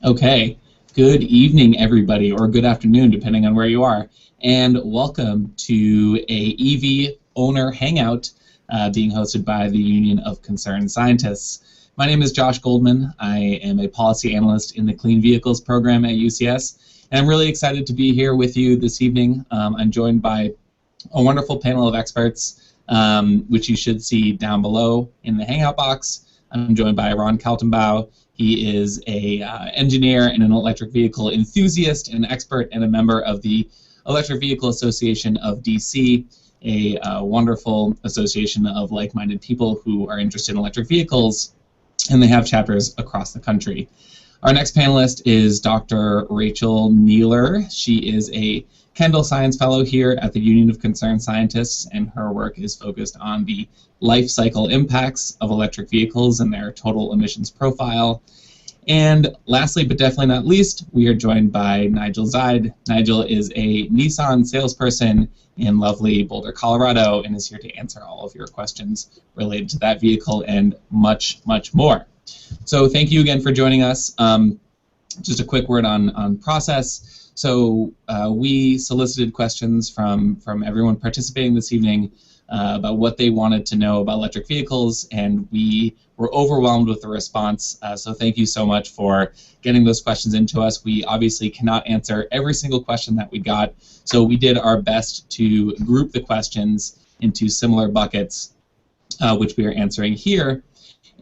Okay, good evening, everybody, or good afternoon, depending on where you are, and welcome to a EV Owner Hangout being hosted by the Union of Concerned Scientists. My name is Josh Goldman. I am a policy analyst in the Clean Vehicles program at UCS, and I'm really excited to be here with you this evening. I'm joined by a wonderful panel of experts, which you should see down below in the Hangout box. I'm joined by Ron Kaltenbau. He is a engineer and an electric vehicle enthusiast and expert and a member of the Electric Vehicle Association of DC, a wonderful association of like-minded people who are interested in electric vehicles, and they have chapters across the country. Our next panelist is Dr. Rachel Nealer. She is a Kendall Science Fellow here at the Union of Concerned Scientists, and her work is focused on the life cycle impacts of electric vehicles and their total emissions profile. And lastly, but definitely not least, we are joined by Nigel Zide. Nigel is a Nissan salesperson in lovely Boulder, Colorado, and is here to answer all of your questions related to that vehicle and much, much more. So thank you again for joining us. Just a quick word on process. So we solicited questions from everyone participating this evening about what they wanted to know about electric vehicles, and we were overwhelmed with the response. So thank you so much for getting those questions into us. We obviously cannot answer every single question that we got, so we did our best to group the questions into similar buckets, which we are answering here.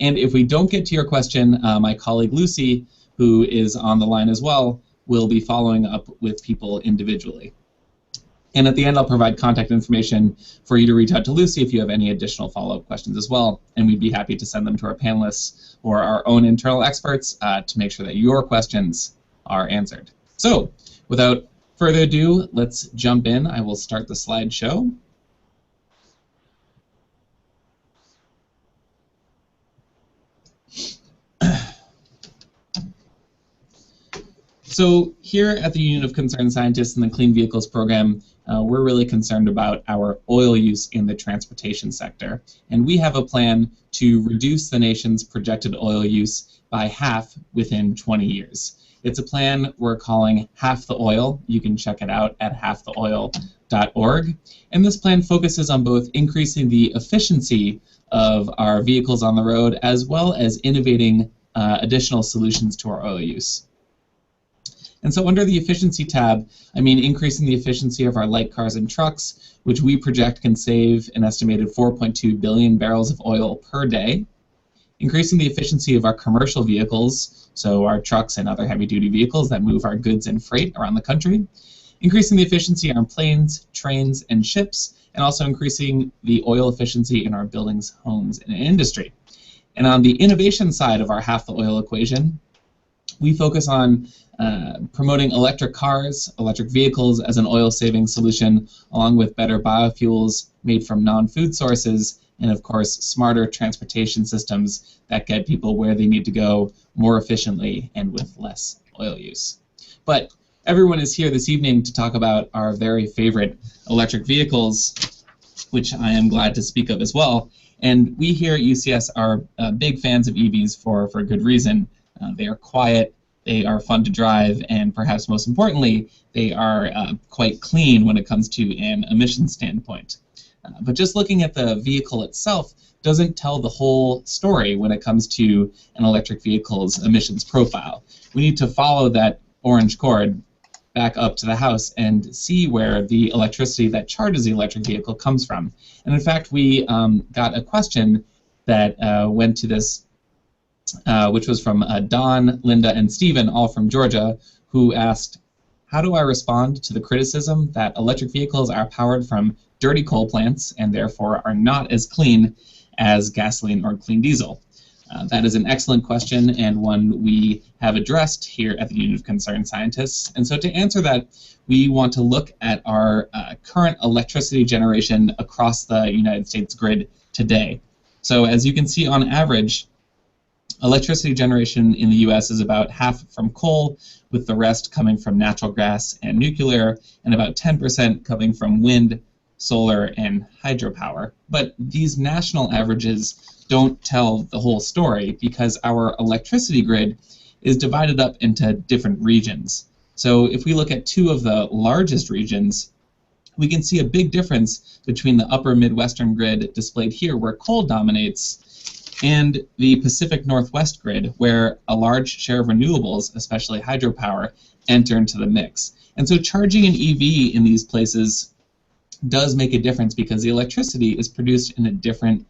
And if we don't get to your question, my colleague Lucy, who is on the line as well, will be following up with people individually. And at the end, I'll provide contact information for you to reach out to Lucy if you have any additional follow-up questions as well, and we'd be happy to send them to our panelists or our own internal experts to make sure that your questions are answered. So, without further ado, let's jump in. I will start the slideshow. So here at the Union of Concerned Scientists in the Clean Vehicles program, we're really concerned about our oil use in the transportation sector. And we have a plan to reduce the nation's projected oil use by half within 20 years. It's a plan we're calling Half the Oil. You can check it out at halftheoil.org. And this plan focuses on both increasing the efficiency of our vehicles on the road as well as innovating additional solutions to our oil use. And so under the efficiency tab, I mean increasing the efficiency of our light cars and trucks, which we project can save an estimated 4.2 billion barrels of oil per day. Increasing the efficiency of our commercial vehicles, so our trucks and other heavy-duty vehicles that move our goods and freight around the country. Increasing the efficiency on planes, trains, and ships, and also increasing the oil efficiency in our buildings, homes, and industry. And on the innovation side of our Half the Oil equation, we focus on promoting electric cars, electric vehicles as an oil-saving solution, along with better biofuels made from non-food sources, and of course, smarter transportation systems that get people where they need to go more efficiently and with less oil use. But everyone is here this evening to talk about our very favorite electric vehicles, which I am glad to speak of as well. And we here at UCS are big fans of EVs for good reason. They are quiet, they are fun to drive, and perhaps most importantly, they are quite clean when it comes to an emissions standpoint. But just looking at the vehicle itself doesn't tell the whole story when it comes to an electric vehicle's emissions profile. We need to follow that orange cord back up to the house and see where the electricity that charges the electric vehicle comes from. And in fact, we got a question that went to this which was from Don, Linda, and Stephen, all from Georgia, who asked, how do I respond to the criticism that electric vehicles are powered from dirty coal plants and therefore are not as clean as gasoline or clean diesel? That is an excellent question and one we have addressed here at the Union of Concerned Scientists. And so to answer that, we want to look at our current electricity generation across the United States grid today. So as you can see, on average, electricity generation in the U.S. is about half from coal, with the rest coming from natural gas and nuclear, and about 10% coming from wind, solar, and hydropower. But these national averages don't tell the whole story because our electricity grid is divided up into different regions. So if we look at two of the largest regions, we can see a big difference between the upper Midwestern grid displayed here, where coal dominates, and the Pacific Northwest grid, where a large share of renewables, especially hydropower, enter into the mix. And so charging an EV in these places does make a difference because the electricity is produced in a different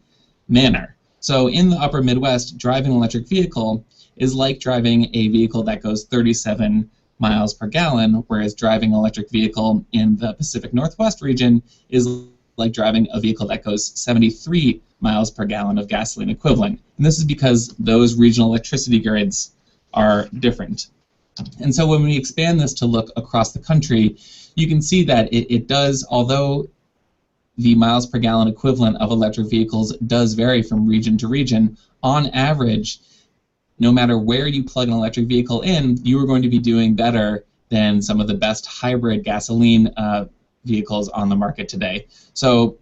manner. So in the upper Midwest, driving an electric vehicle is like driving a vehicle that goes 37 miles per gallon, whereas driving an electric vehicle in the Pacific Northwest region is like driving a vehicle that goes 73 miles per gallon of gasoline equivalent. And this is because those regional electricity grids are different. And so when we expand this to look across the country, you can see that it does, although the miles per gallon equivalent of electric vehicles does vary from region to region, on average, no matter where you plug an electric vehicle in, you are going to be doing better than some of the best hybrid gasoline vehicles on the market today. So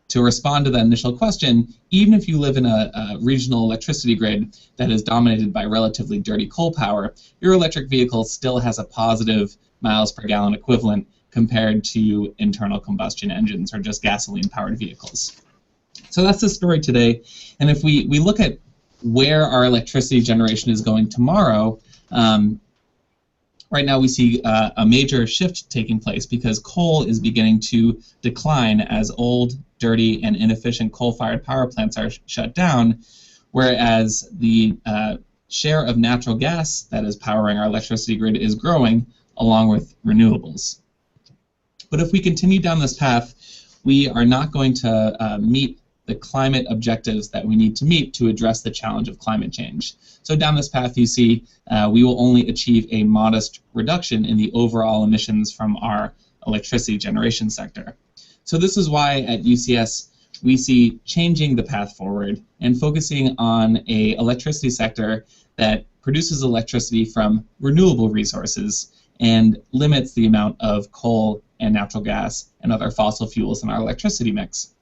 to respond to that initial question, even if you live in a regional electricity grid that is dominated by relatively dirty coal power, your electric vehicle still has a positive miles per gallon equivalent compared to internal combustion engines or just gasoline-powered vehicles. So that's the story today. And if we look at where our electricity generation is going tomorrow, right now we see a major shift taking place because coal is beginning to decline as old, dirty, and inefficient coal-fired power plants are shut down, whereas the share of natural gas that is powering our electricity grid is growing along with renewables. But if we continue down this path, we are not going to meet the climate objectives that we need to meet to address the challenge of climate change. So down this path, you see we will only achieve a modest reduction in the overall emissions from our electricity generation sector. So this is why at UCS we see changing the path forward and focusing on an electricity sector that produces electricity from renewable resources and limits the amount of coal and natural gas and other fossil fuels in our electricity mix.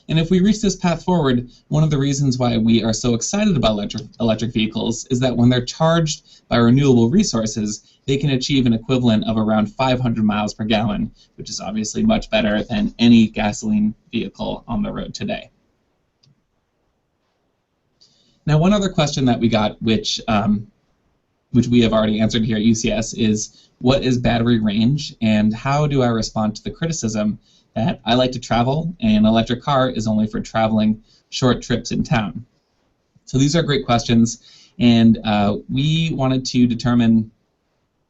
And if we reach this path forward, one of the reasons why we are so excited about electric vehicles is that when they're charged by renewable resources, they can achieve an equivalent of around 500 miles per gallon, which is obviously much better than any gasoline vehicle on the road today. Now, one other question that we got, which we have already answered here at UCS, is what is battery range and how do I respond to the criticism that I like to travel and an electric car is only for traveling short trips in town? So these are great questions, and we wanted to determine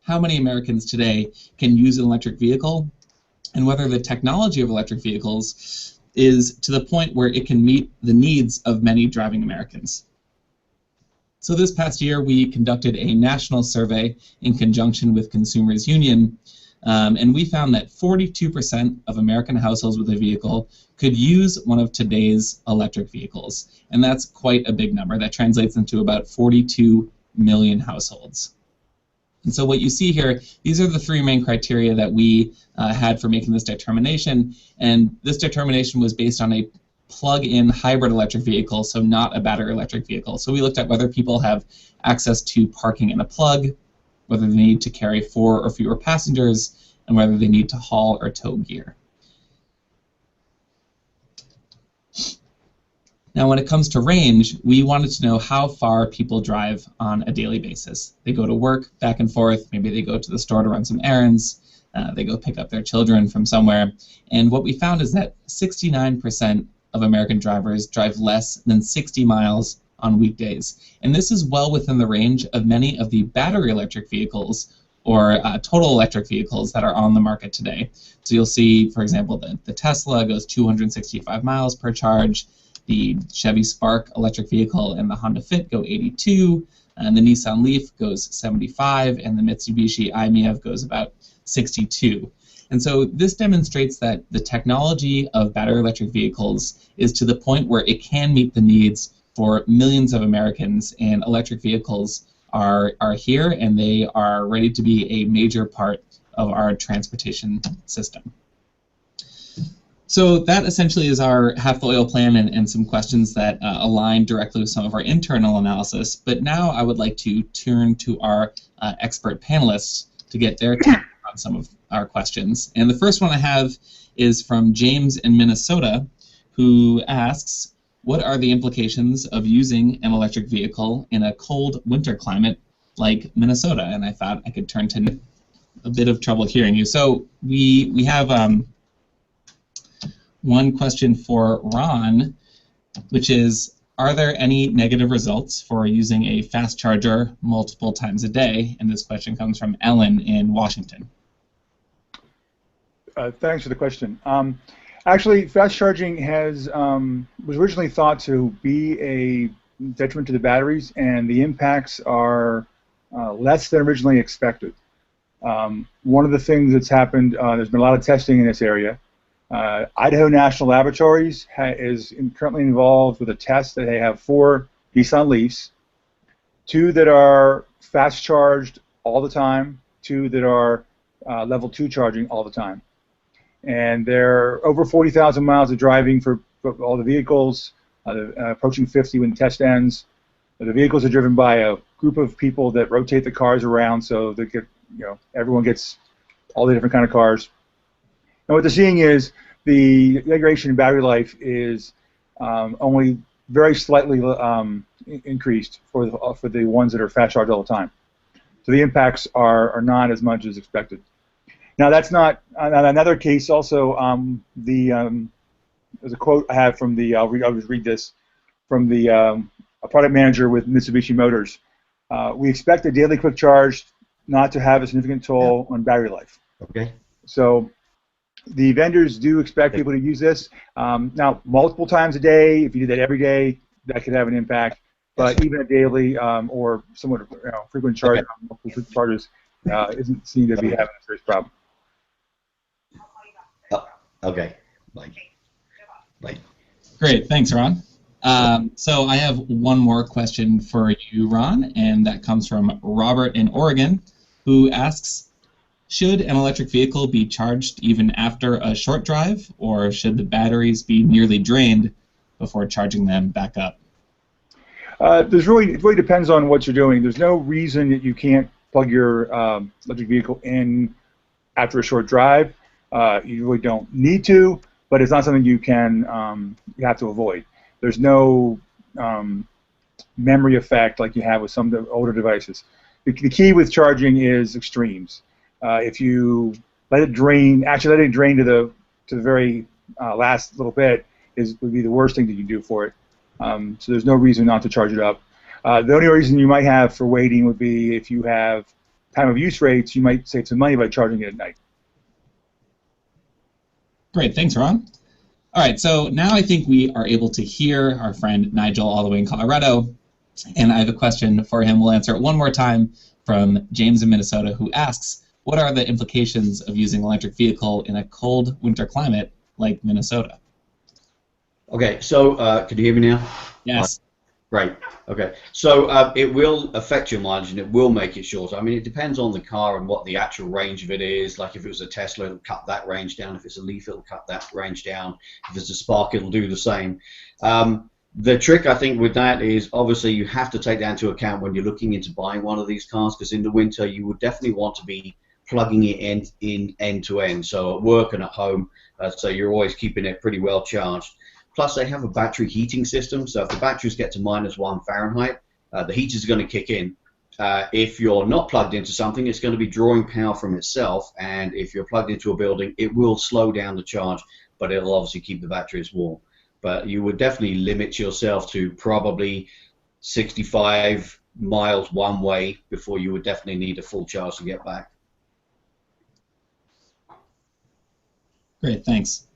how many Americans today can use an electric vehicle and whether the technology of electric vehicles is to the point where it can meet the needs of many driving Americans. So this past year, we conducted a national survey in conjunction with Consumers Union, and we found that 42% of American households with a vehicle could use one of today's electric vehicles. And that's quite a big number. That translates into about 42 million households. And so what you see here, these are the three main criteria that we had for making this determination. And this determination was based on a plug-in hybrid electric vehicle, so not a battery electric vehicle. So we looked at whether people have access to parking in a plug, whether they need to carry 4 or fewer passengers, and whether they need to haul or tow gear. Now, when it comes to range, we wanted to know how far people drive on a daily basis. They go to work, back and forth, maybe they go to the store to run some errands, they go pick up their children from somewhere, and what we found is that 69% of American drivers drive less than 60 miles on weekdays. And this is well within the range of many of the battery electric vehicles or total electric vehicles that are on the market today. So you'll see, for example, the Tesla goes 265 miles per charge, the Chevy Spark electric vehicle and the Honda Fit go 82, and the Nissan Leaf goes 75, and the Mitsubishi i-MiEV goes about 62. And so this demonstrates that the technology of battery electric vehicles is to the point where it can meet the needs for millions of Americans, and electric vehicles are here and they are ready to be a major part of our transportation system. So that essentially is our half the oil plan and some questions that align directly with some of our internal analysis. But now I would like to turn to our expert panelists to get their take on some of our questions. And the first one I have is from James in Minnesota, who asks, what are the implications of using an electric vehicle in a cold winter climate like Minnesota? And I thought I could turn to a bit of trouble hearing you. So we have one question for Ron, which is, are there any negative results for using a fast charger multiple times a day? And this question comes from Ellen in Washington. Thanks for the question. Actually, fast charging was originally thought to be a detriment to the batteries, and the impacts are less than originally expected. One of the things that's happened, there's been a lot of testing in this area. Idaho National Laboratories is currently involved with a test that they have 4 Nissan Leafs, 2 that are fast charged all the time, 2 that are level 2 charging all the time. And there are over 40,000 miles of driving for all the vehicles, approaching 50 when the test ends. The vehicles are driven by a group of people that rotate the cars around, so they get, everyone gets all the different kind of cars. And what they're seeing is the degradation in battery life is only very slightly increased for the ones that are fast charged all the time. So the impacts are not as much as expected. Now that's not another case. Also, there's a quote I have from the I'll just read this from the a product manager with Mitsubishi Motors. We expect a daily quick charge not to have a significant toll on battery life. Okay. So the vendors do expect people to use this. Now, multiple times a day, if you do that every day, that could have an impact. But even a daily or somewhat frequent charge on multiple charges isn't seen to be having a serious problem. Okay. Bye. Great, thanks, Ron. So I have one more question for you, Ron, and that comes from Robert in Oregon, who asks, should an electric vehicle be charged even after a short drive, or should the batteries be nearly drained before charging them back up? It really depends on what you're doing. There's no reason that you can't plug your electric vehicle in after a short drive. You really don't need to, but it's not something you have to avoid. There's no memory effect like you have with some of the older devices. The key with charging is extremes. If you let it drain, actually let it drain to the very last little bit would be the worst thing that you can do for it. So there's no reason not to charge it up. The only reason you might have for waiting would be if you have time of use rates, you might save some money by charging it at night. Great, thanks, Ron. All right, so now I think we are able to hear our friend Nigel all the way in Colorado, and I have a question for him. We'll answer it one more time from James in Minnesota, who asks, what are the implications of using an electric vehicle in a cold winter climate like Minnesota? Okay, so can you hear me now? Yes. Great. Okay, so it will affect your mileage and it will make it shorter. I mean, it depends on the car and what the actual range of it is. Like if it was a Tesla, it'll cut that range down. If it's a Leaf, it'll cut that range down. If it's a Spark, it'll do the same. The trick, I think, with that is obviously you have to take that into account when you're looking into buying one of these cars, because in the winter you would definitely want to be plugging it in end to end. So at work and at home, so you're always keeping it pretty well charged. Plus, they have a battery heating system, so if the batteries get to -1 Fahrenheit, the heaters are going to kick in. If you're not plugged into something, it's going to be drawing power from itself, and if you're plugged into a building, it will slow down the charge, but it'll obviously keep the batteries warm. But you would definitely limit yourself to probably 65 miles one way before you would definitely need a full charge to get back. Great, thanks.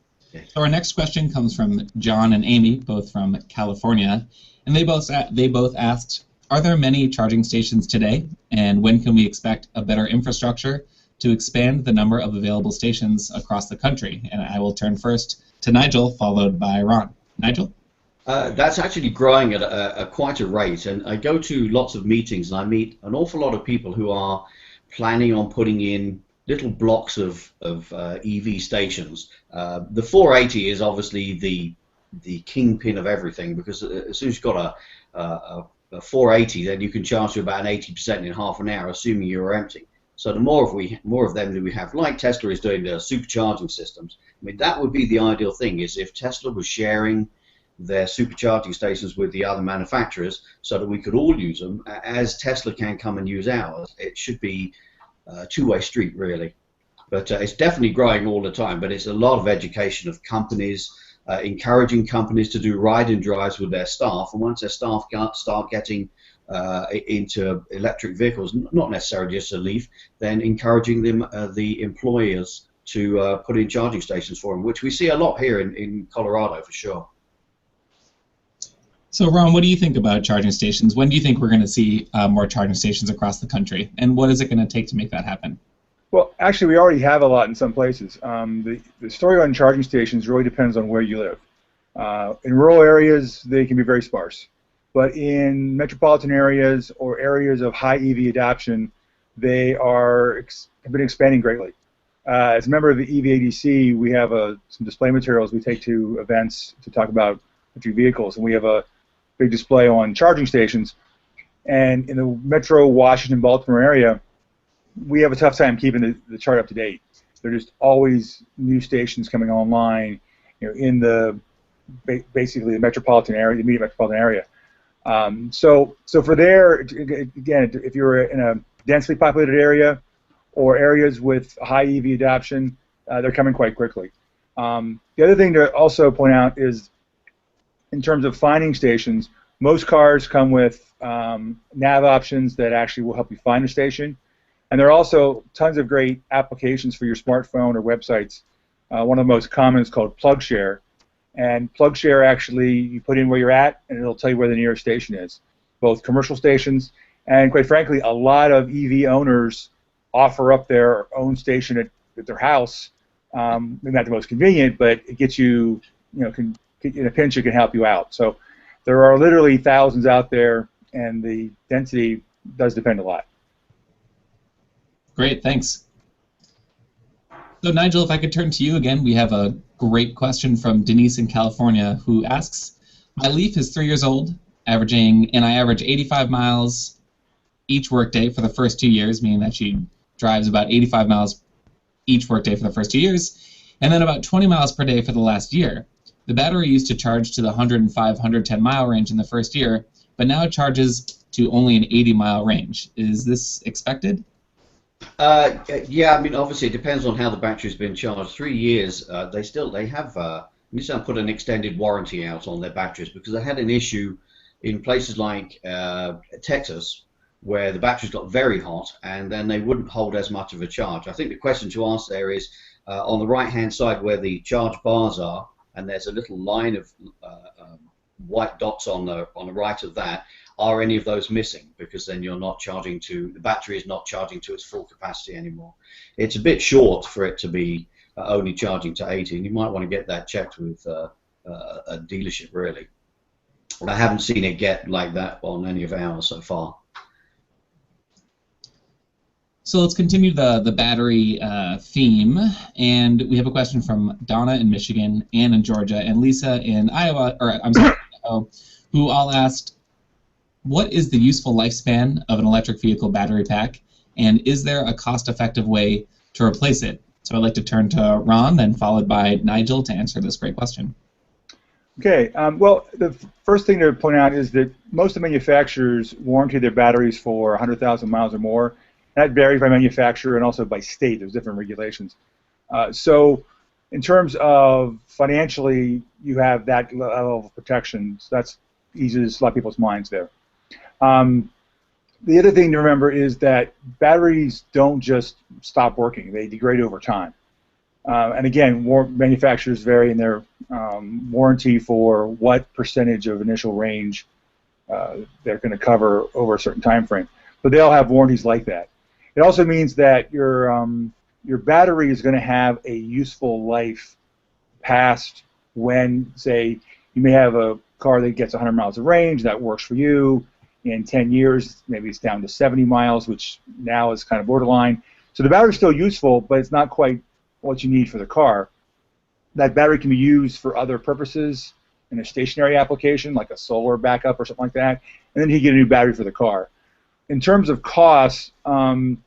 So our next question comes from John and Amy, both from California, and they both asked, are there many charging stations today, and when can we expect a better infrastructure to expand the number of available stations across the country? And I will turn first to Nigel, followed by Ron. Nigel? That's actually growing at quite a rate, and I go to lots of meetings and I meet an awful lot of people who are planning on putting in little blocks of EV stations. The 480 is obviously the kingpin of everything, because as soon as you've got a 480, then you can charge to about an 80% in half an hour, assuming you're empty. So the more of them that we have, like Tesla is doing their supercharging systems. I mean, that would be the ideal thing, is if Tesla was sharing their supercharging stations with the other manufacturers, so that we could all use them, as Tesla can come and use ours. It should be a two-way street, really. But it's definitely growing all the time. But it's a lot of education of companies, encouraging companies to do ride-and drives with their staff, and once their staff start getting into electric vehicles, not necessarily just a Leaf, then encouraging them, the employers, to put in charging stations for them, which we see a lot here in Colorado for sure. So, Ron, what do you think about charging stations? When do you think we're going to see more charging stations across the country, and what is it going to take to make that happen? Well, actually, we already have a lot in some places. The story on charging stations really depends on where you live. In rural areas, they can be very sparse. But in metropolitan areas or areas of high EV adoption, they have been expanding greatly. As a member of the EVADC, we have some display materials we take to events to talk about electric vehicles, and we have a big display on charging stations. And in the Metro Washington, Baltimore area, we have a tough time keeping the chart up to date. There are just always new stations coming online, in the basically the metropolitan area, the immediate metropolitan area. So for there, again, if you're in a densely populated area or areas with high EV adoption, they're coming quite quickly. The other thing to also point out is, in terms of finding stations, most cars come with nav options that actually will help you find a station. And there are also tons of great applications for your smartphone or websites. One of the most common is called PlugShare. And PlugShare, actually, you put in where you're at, and it'll tell you where the nearest station is. Both commercial stations and, quite frankly, a lot of EV owners offer up their own station at their house. Maybe not the most convenient, but it gets you, in a pinch, it can help you out. So there are literally thousands out there, and the density does depend a lot. Great, thanks. So Nigel, if I could turn to you again, we have a great question from Denise in California, who asks, my Leaf is 3 years old, and I average 85 miles each workday for the first 2 years, meaning that she drives about 85 miles each workday for the first 2 years, and then about 20 miles per day for the last year. The battery used to charge to the 105, 110 mile range in the first year, but now it charges to only an 80-mile range. Is this expected? Yeah, I mean, obviously it depends on how the battery's been charged. 3 years, they have Nissan put an extended warranty out on their batteries, because they had an issue in places like Texas, where the batteries got very hot and then they wouldn't hold as much of a charge. I think the question to ask there is, on the right-hand side where the charge bars are, and there's a little line of white dots on the right of that, are any of those missing? Because then you're not charging the battery is not charging to its full capacity anymore. It's a bit short for it to be only charging to 80, and you might want to get that checked with a dealership, really. I haven't seen it get like that on any of ours so far. So let's continue the battery theme, and we have a question from Donna in Michigan, Ann in Georgia, and Lisa in Iowa, who all asked, what is the useful lifespan of an electric vehicle battery pack, and is there a cost-effective way to replace it? So I'd like to turn to Ron, then followed by Nigel to answer this great question. Okay, well, the first thing to point out is that most of the manufacturers warranty their batteries for 100,000 miles or more. That varies by manufacturer and also by state. There's different regulations. So in terms of financially, you have that level of protection. So that eases a lot of people's minds there. The other thing to remember is that batteries don't just stop working. They degrade over time. And again, manufacturers vary in their warranty for what percentage of initial range they're going to cover over a certain time frame. But they all have warranties like that. It also means that your battery is going to have a useful life past when, say, you may have a car that gets 100 miles of range, that works for you. In 10 years, maybe it's down to 70 miles, which now is kind of borderline. So the battery's still useful, but it's not quite what you need for the car. That battery can be used for other purposes in a stationary application, like a solar backup or something like that, and then you get a new battery for the car. In terms of cost, that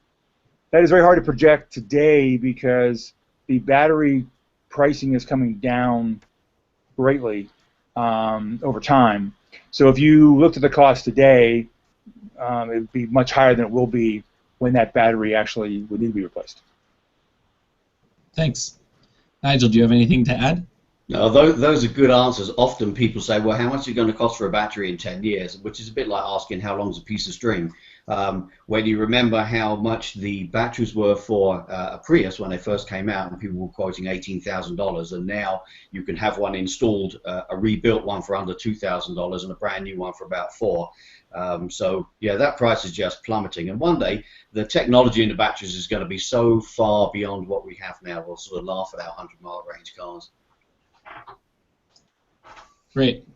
is very hard to project today because the battery pricing is coming down greatly over time. So if you looked at the cost today, it would be much higher than it will be when that battery actually would need to be replaced. Thanks. Nigel, do you have anything to add? No, those are good answers. Often people say, well, how much is it going to cost for a battery in 10 years? Which is a bit like asking how long is a piece of string. When you remember how much the batteries were for a Prius when they first came out, and people were quoting $18,000, and now you can have one installed, a rebuilt one for under $2,000, and a brand new one for about $4,000. So yeah, that price is just plummeting. And one day, the technology in the batteries is going to be so far beyond what we have now. We'll sort of laugh at our 100-mile range cars. Great.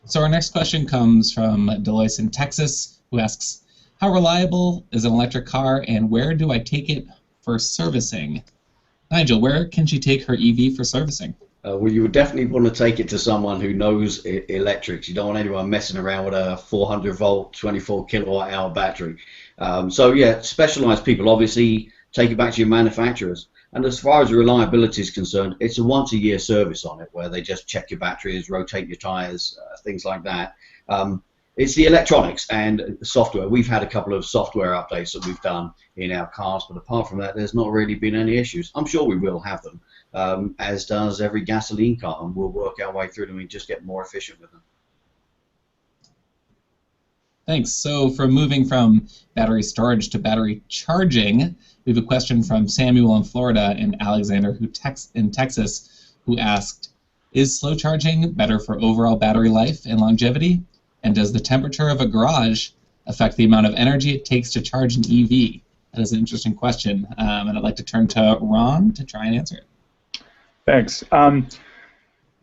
So our next question comes from Deloitte in Texas, who asks, how reliable is an electric car, and where do I take it for servicing? Nigel, where can she take her EV for servicing? Well, you would definitely want to take it to someone who knows electrics. You don't want anyone messing around with a 400-volt, 24-kilowatt-hour battery. So yeah, specialized people obviously take it back to your manufacturers. And as far as reliability is concerned, it's a once-a-year service on it, where they just check your batteries, rotate your tires, things like that. It's the electronics and the software. We've had a couple of software updates that we've done in our cars, but apart from that, there's not really been any issues. I'm sure we will have them, as does every gasoline car, and we'll work our way through them and just get more efficient with them. Thanks. So moving from battery storage to battery charging, we have a question from Samuel in Florida and Alexander in Texas, who asked, is slow charging better for overall battery life and longevity? And does the temperature of a garage affect the amount of energy it takes to charge an EV? That is an interesting question, and I'd like to turn to Ron to try and answer it. Thanks.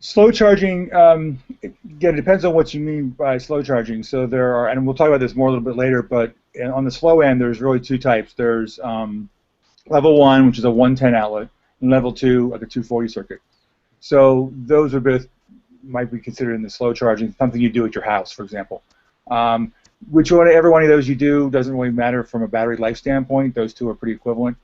Slow charging, again, it depends on what you mean by slow charging. So there are, and we'll talk about this more a little bit later, but on the slow end, there's really two types. There's level 1, which is a 110 outlet, and level 2, like a 240 circuit. So those are both might be considered in the slow charging, something you do at your house, for example. Every one of those you do doesn't really matter from a battery life standpoint. Those two are pretty equivalent.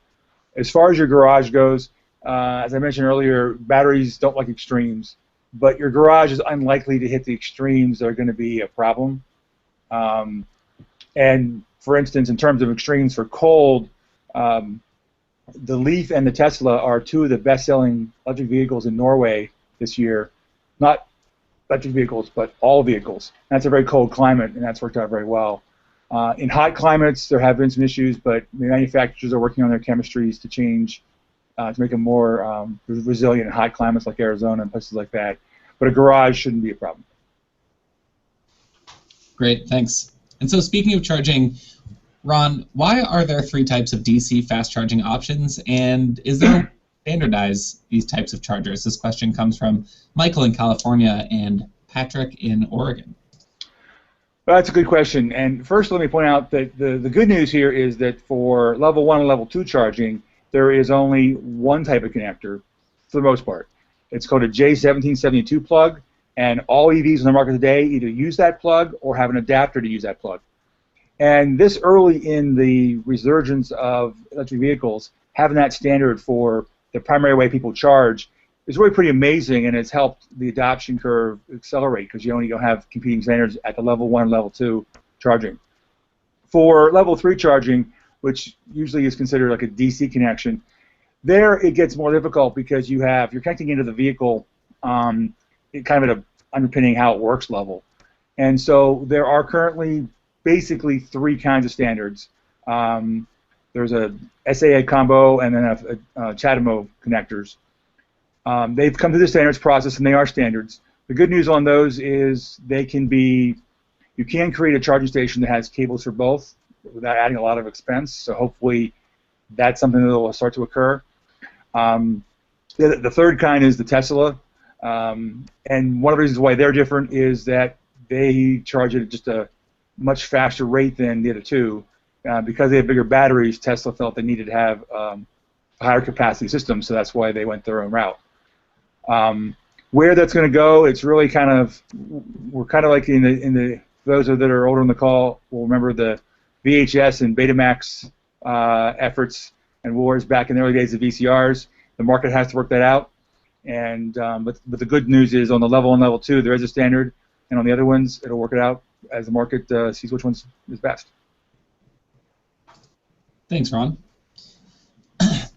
As far as your garage goes, as I mentioned earlier, batteries don't like extremes, but your garage is unlikely to hit the extremes that are going to be a problem. And for instance, in terms of extremes for cold, the Leaf and the Tesla are two of the best-selling electric vehicles in Norway this year. Not electric vehicles, but all vehicles. That's a very cold climate, and that's worked out very well. In hot climates, there have been some issues, but the manufacturers are working on their chemistries to change, to make them more resilient in hot climates like Arizona and places like that. But a garage shouldn't be a problem. Great, thanks. And so speaking of charging, Ron, why are there 3 types of DC fast charging options, and is there standardize these types of chargers? This question comes from Michael in California and Patrick in Oregon. Well, that's a good question. And first, let me point out that the good news here is that for level 1 and level 2 charging, there is only one type of connector for the most part. It's called a J1772 plug, and all EVs on the market today either use that plug or have an adapter to use that plug. And this early in the resurgence of electric vehicles, having that standard for the primary way people charge is really pretty amazing, and it's helped the adoption curve accelerate because you only don't have competing standards at the level 1 and level 2 charging. For level 3 charging, which usually is considered like a DC connection, there it gets more difficult because you're connecting into the vehicle kind of at an underpinning how it works level. And so there are currently basically 3 kinds of standards. There's a SAA combo and then a CHAdeMO connectors. They've come through the standards process, and they are standards. The good news on those is you can create a charging station that has cables for both without adding a lot of expense, so hopefully that's something that will start to occur. The third kind is the Tesla, and one of the reasons why they're different is that they charge at just a much faster rate than the other two. because they have bigger batteries, Tesla felt they needed to have a higher capacity system, so that's why they went their own route. Where that's going to go, it's really kind of, we're kind of like in the those that are older on the call will remember the VHS and Betamax efforts and wars back in the early days of VCRs. The market has to work that out, and but the good news is on the level 1 and level 2 there is a standard, and on the other ones it'll work it out as the market sees which one's is best. Thanks, Ron.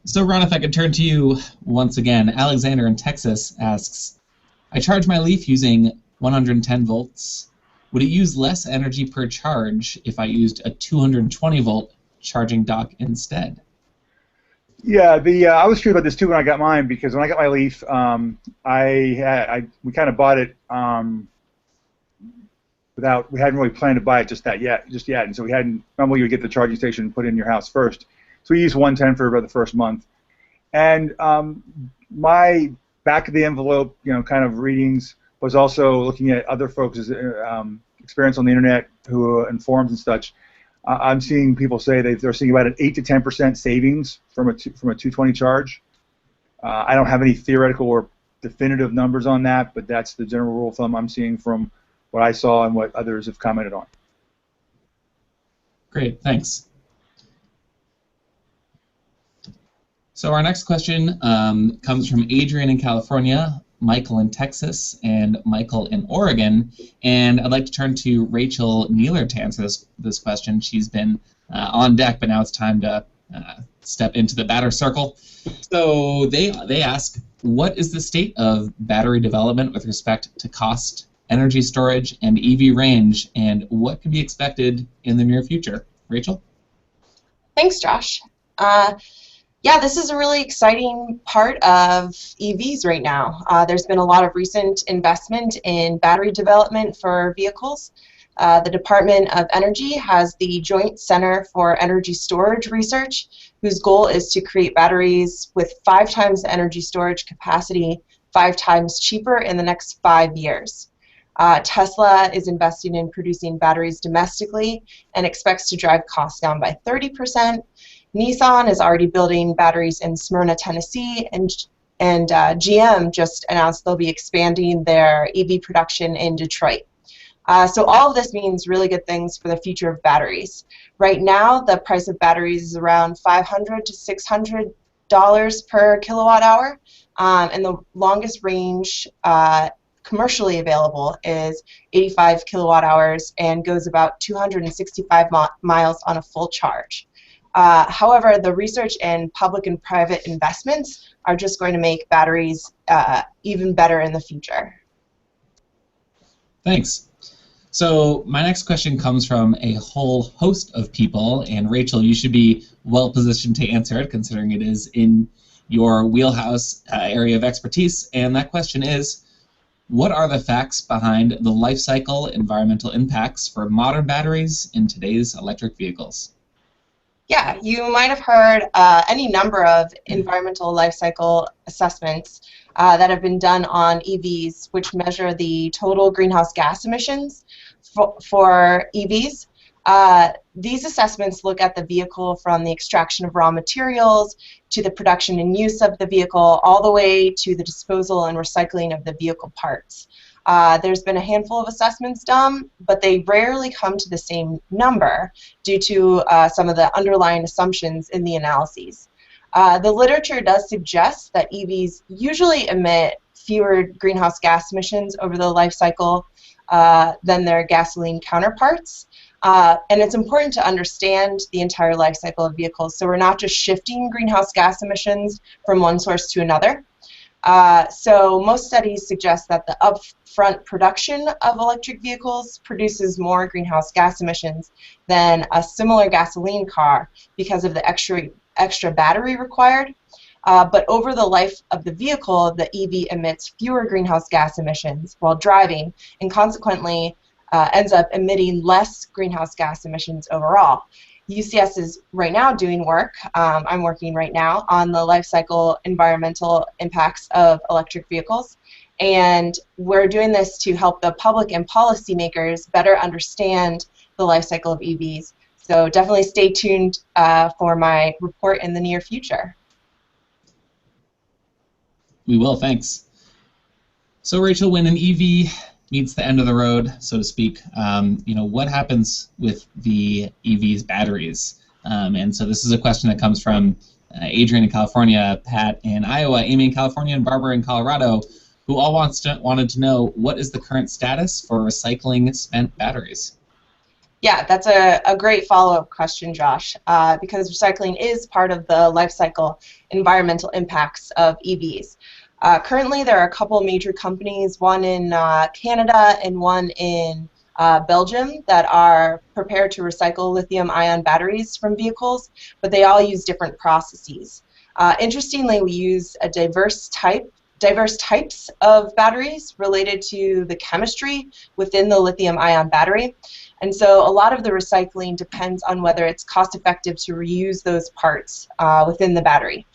So, Ron, if I could turn to you once again, Alexander in Texas asks, I charge my Leaf using 110 volts. Would it use less energy per charge if I used a 220 volt charging dock instead? Yeah, I was curious about this too when I got mine, because when I got my Leaf, we kind of bought it we hadn't really planned to buy it just yet, and so we hadn't. Normally, you would get the charging station and put it in your house first. So we used 110 for about the first month, and my back of the envelope, kind of readings was also looking at other folks' experience on the internet, who in forums and such. I'm seeing people say they're seeing about an 8 to 10% savings from a 220 charge. I don't have any theoretical or definitive numbers on that, but that's the general rule of thumb I'm seeing from what I saw and what others have commented on. Great, thanks. So our next question comes from Adrian in California, Michael in Texas, and Michael in Oregon. And I'd like to turn to Rachel Neeler to answer this question. She's been on deck, but now it's time to step into the batter circle. So they ask, what is the state of battery development with respect to cost, energy storage, and EV range, and what can be expected in the near future? Rachel? Thanks, Josh. Yeah, this is a really exciting part of EVs right now. There's been a lot of recent investment in battery development for vehicles. The Department of Energy has the Joint Center for Energy Storage Research, whose goal is to create batteries with 5 times the energy storage capacity, 5 times cheaper in the next 5 years. Tesla is investing in producing batteries domestically and expects to drive costs down by 30%. Nissan is already building batteries in Smyrna, Tennessee, and GM just announced they'll be expanding their EV production in Detroit. So all of this means really good things for the future of batteries. Right now, the price of batteries is around $500 to $600 per kilowatt hour, and the longest range commercially available is 85 kilowatt hours and goes about 265 miles on a full charge. However, the research and public and private investments are just going to make batteries even better in the future. Thanks. So my next question comes from a whole host of people, and Rachel, you should be well positioned to answer it, considering it is in your wheelhouse area of expertise. And that question is, what are the facts behind the life cycle environmental impacts for modern batteries in today's electric vehicles? Yeah, you might have heard any number of environmental life cycle assessments that have been done on EVs, which measure the total greenhouse gas emissions for EVs. These assessments look at the vehicle from the extraction of raw materials to the production and use of the vehicle, all the way to the disposal and recycling of the vehicle parts. There's been a handful of assessments done, but they rarely come to the same number due to some of the underlying assumptions in the analyses. The literature does suggest that EVs usually emit fewer greenhouse gas emissions over the life cycle than their gasoline counterparts. And it's important to understand the entire life cycle of vehicles, so we're not just shifting greenhouse gas emissions from one source to another. So most studies suggest that the upfront production of electric vehicles produces more greenhouse gas emissions than a similar gasoline car because of the extra battery required. But over the life of the vehicle, the EV emits fewer greenhouse gas emissions while driving, and consequently ends up emitting less greenhouse gas emissions overall. UCS is right now doing work, I'm working right now, on the life cycle environmental impacts of electric vehicles. And we're doing this to help the public and policymakers better understand the life cycle of EVs, So definitely stay tuned for my report in the near future. We will, thanks. So Rachel, when an EV meets the end of the road, so to speak, what happens with the EV's batteries? And so this is a question that comes from Adrian in California, Pat in Iowa, Amy in California, and Barbara in Colorado, who all wanted to know what is the current status for recycling spent batteries? Yeah, that's a great follow-up question, Josh, because recycling is part of the life cycle environmental impacts of EVs. Currently, there are a couple major companies, one in Canada and one in Belgium, that are prepared to recycle lithium-ion batteries from vehicles, but they all use different processes. Interestingly, we use a diverse types of batteries related to the chemistry within the lithium-ion battery. And so a lot of the recycling depends on whether it's cost-effective to reuse those parts within the battery.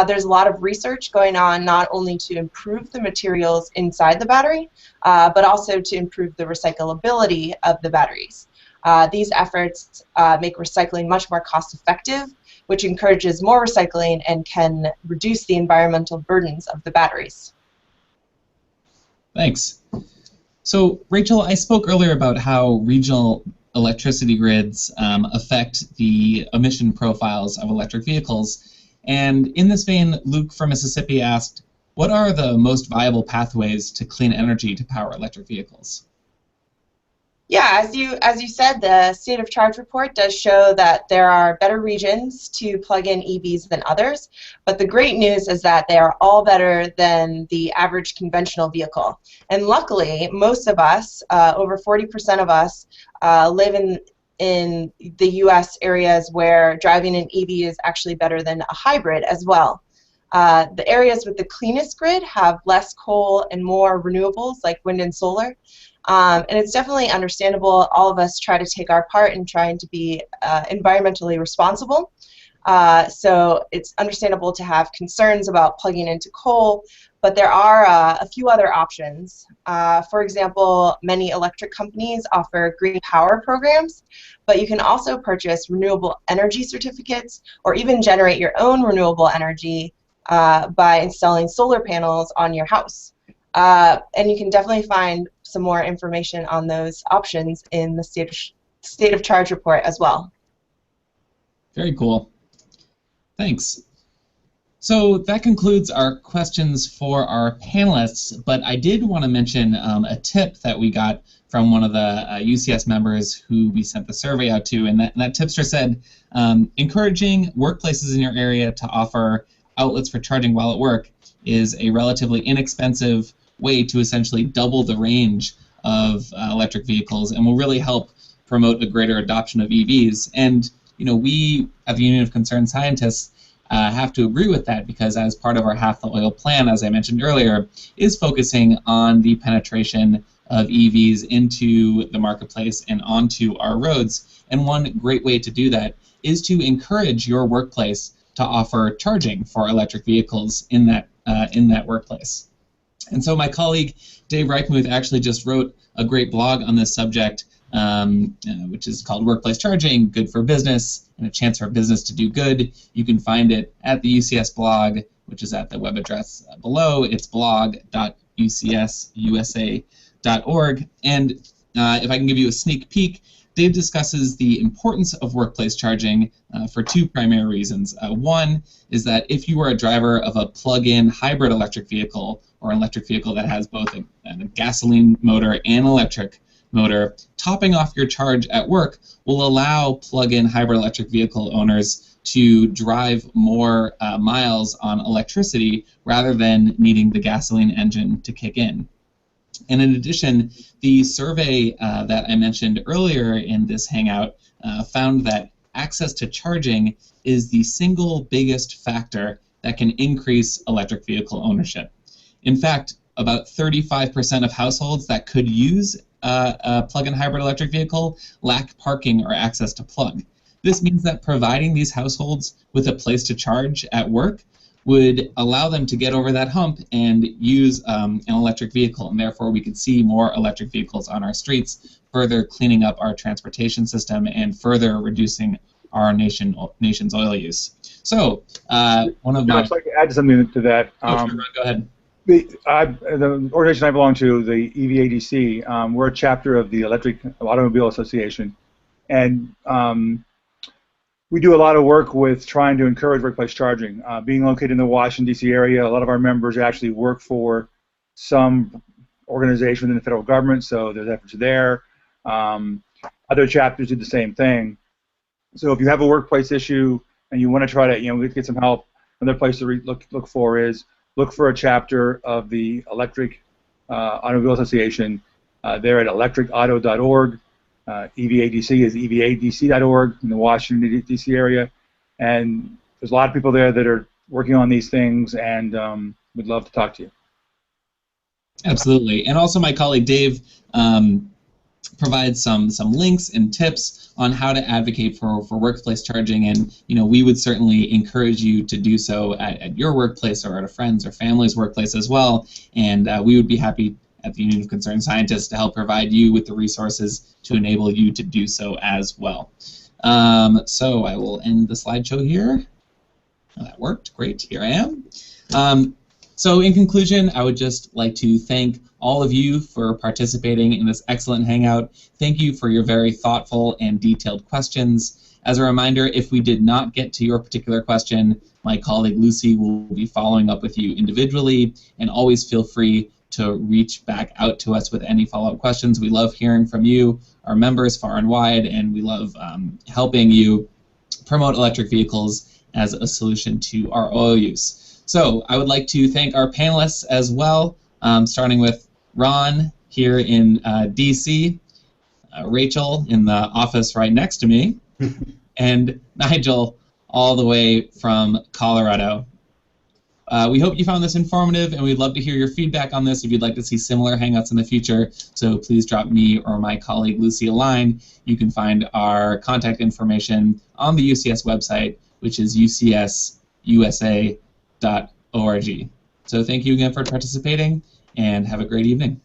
There's a lot of research going on not only to improve the materials inside the battery, but also to improve the recyclability of the batteries. These efforts make recycling much more cost-effective, which encourages more recycling and can reduce the environmental burdens of the batteries. Thanks. So, Rachel, I spoke earlier about how regional electricity grids affect the emission profiles of electric vehicles. And in this vein, Luke from Mississippi asked, what are the most viable pathways to clean energy to power electric vehicles? Yeah, as you said, the State of Charge report does show that there are better regions to plug in EVs than others, but the great news is that they are all better than the average conventional vehicle. And luckily, most of us, over 40% of us, live in the U.S. areas where driving an EV is actually better than a hybrid as well. The areas with the cleanest grid have less coal and more renewables like wind and solar. And it's definitely understandable. All of us try to take our part in trying to be environmentally responsible. So it's understandable to have concerns about plugging into coal, but there are a few other options. For example, many electric companies offer green power programs, but you can also purchase renewable energy certificates or even generate your own renewable energy by installing solar panels on your house. And you can definitely find some more information on those options in the State of Charge report as well. Very cool. Thanks. So that concludes our questions for our panelists, but I did want to mention a tip that we got from one of the UCS members who we sent the survey out to, and that tipster said, encouraging workplaces in your area to offer outlets for charging while at work is a relatively inexpensive way to essentially double the range of electric vehicles and will really help promote a greater adoption of EVs. And we at the Union of Concerned Scientists have to agree with that, because as part of our Half the Oil plan, as I mentioned earlier, is focusing on the penetration of EVs into the marketplace and onto our roads. And one great way to do that is to encourage your workplace to offer charging for electric vehicles in that workplace. And so my colleague Dave Reichmuth actually just wrote a great blog on this subject, which is called Workplace Charging, Good for Business, and a Chance for Business to Do Good. You can find it at the UCS blog, which is at the web address below. It's blog.ucsusa.org. And if I can give you a sneak peek, Dave discusses the importance of workplace charging for two primary reasons. One is that if you are a driver of a plug-in hybrid electric vehicle, or an electric vehicle that has both a gasoline motor and electric motor, topping off your charge at work will allow plug-in hybrid electric vehicle owners to drive more miles on electricity rather than needing the gasoline engine to kick in. And in addition, the survey that I mentioned earlier in this Hangout found that access to charging is the single biggest factor that can increase electric vehicle ownership. In fact, about 35% of households that could use a plug-in hybrid electric vehicle lack parking or access to plug. This means that providing these households with a place to charge at work would allow them to get over that hump and use an electric vehicle, and therefore we could see more electric vehicles on our streets, further cleaning up our transportation system and further reducing our nation's oil use. So, one of my... I'd like to add something to that. Sure, go ahead. The organization I belong to, the EVADC, we're a chapter of the Electric Automobile Association, and we do a lot of work with trying to encourage workplace charging. Being located in the Washington, D.C. area, a lot of our members actually work for some organization within the federal government, so there's efforts there. Other chapters do the same thing. So if you have a workplace issue and you want to try to get some help, another place to look for is look for a chapter of the Electric Automobile Association. They're at electricauto.org. EVADC is evadc.org in the Washington, D.C. area. And there's a lot of people there that are working on these things, and we'd love to talk to you. Absolutely. And also my colleague Dave provides some links and tips on how to advocate for workplace charging, and we would certainly encourage you to do so at your workplace or at a friend's or family's workplace as well, and we would be happy at the Union of Concerned Scientists to help provide you with the resources to enable you to do so as well. So I will end the slideshow here. Oh, that worked. Great. Here I am. So in conclusion, I would just like to thank all of you for participating in this excellent hangout. Thank you for your very thoughtful and detailed questions. As a reminder, if we did not get to your particular question, my colleague Lucy will be following up with you individually, and always feel free to reach back out to us with any follow-up questions. We love hearing from you, our members far and wide, and we love helping you promote electric vehicles as a solution to our oil use. So I would like to thank our panelists as well, starting with Ron here in DC, Rachel in the office right next to me, and Nigel all the way from Colorado. We hope you found this informative, and we'd love to hear your feedback on this if you'd like to see similar Hangouts in the future, so please drop me or my colleague Lucy a line. You can find our contact information on the UCS website, which is ucsusa.org. So thank you again for participating, and have a great evening.